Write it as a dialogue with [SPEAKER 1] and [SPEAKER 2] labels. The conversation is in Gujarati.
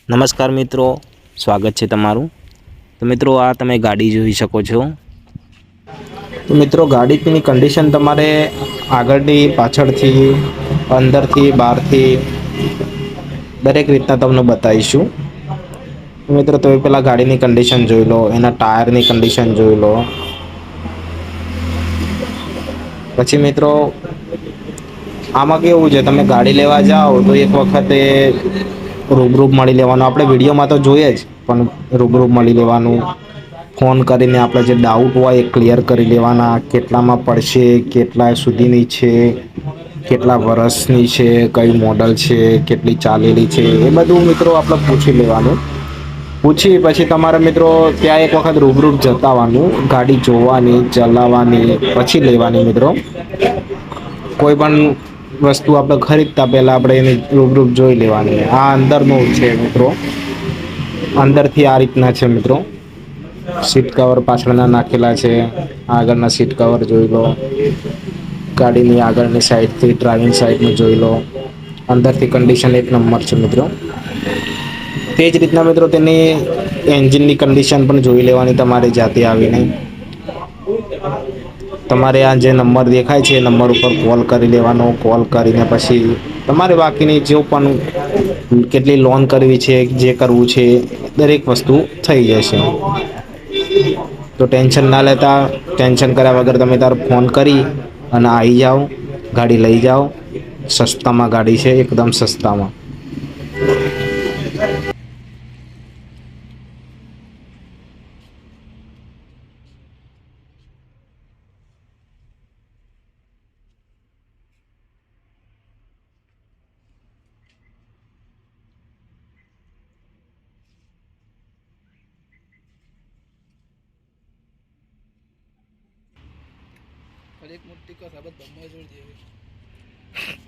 [SPEAKER 1] નમસ્કાર મિત્રો, સ્વાગત છે તમારું। તો મિત્રો આ તમે ગાડી જોઈ શકો છો। તો મિત્રો ગાડીની કન્ડિશન તમારે આગળથી પાછળથી અંદરથી બહારથી દરેક રીતના તમને બતાવીશું। મિત્રો તમે પહેલાં ગાડીની કન્ડિશન જોઈ લો, એના ટાયરની કન્ડિશન જોઈ લો। પછી મિત્રો આમાં કેવું છે, તમે ગાડી લેવા જાઓ તો એક વખતે રૂબરૂ મળી લેવાનું। આપણે વિડીયોમાં તો જોઈએ જ, પણ રૂબરૂ મળી લેવાનું। ફોન કરીને આપણે જે ડાઉટ હોય એ ક્લિયર કરી લેવાના। કેટલામાં પડશે, કેટલા સુધીની છે, કેટલા વર્ષની છે, કઈ મોડલ છે, કેટલી ચાલેલી છે, એ બધું મિત્રો આપણે પૂછી લેવાનું। પૂછી પછી તમારે મિત્રો ત્યાં એક વખત રૂબરૂ જતા આવવાનું, ગાડી જોવાની, ચલાવવાની, પછી લેવાની મિત્રો। કોઈ પણ વસ્તુ આપણે ખરીદતા પહેલા આપણે એની રૂબરૂપ જોઈ લેવાની। આ અંદરનું છે મિત્રો, અંદરથી આ રીતના છે મિત્રો। સીટ કવર પાછળના નાખેલા છે, આગળના સીટ કવર જોઈ લો। ગાડીની આગળની સાઈડથી ડ્રાઇવિંગ સાઈડનું જોઈ લો। અંદરથી કન્ડિશન એક નંબર છે મિત્રો। તે જ રીતના મિત્રો તેની એન્જિનની કન્ડિશન પણ જોઈ લેવાની તમારે જાતે આવીને। તમારે આ જે નંબર દેખાય છે એ નંબર ઉપર કોલ કરી લેવાનો। કોલ કરીને પછી તમારે બાકીની જે પણ કેટલી લોન કરવી છે, જે કરવું છે, દરેક વસ્તુ થઈ જશે। તો ટેન્શન ના લેતા, ટેન્શન કર્યા વગર તમે તાર ફોન કરી અને આવી જાઓ, ગાડી લઈ જાઓ। સસ્તામાં ગાડી છે, એકદમ સસ્તામાં।
[SPEAKER 2] और एक मुट्ठी का साबत बम्बई जोड़ दिए।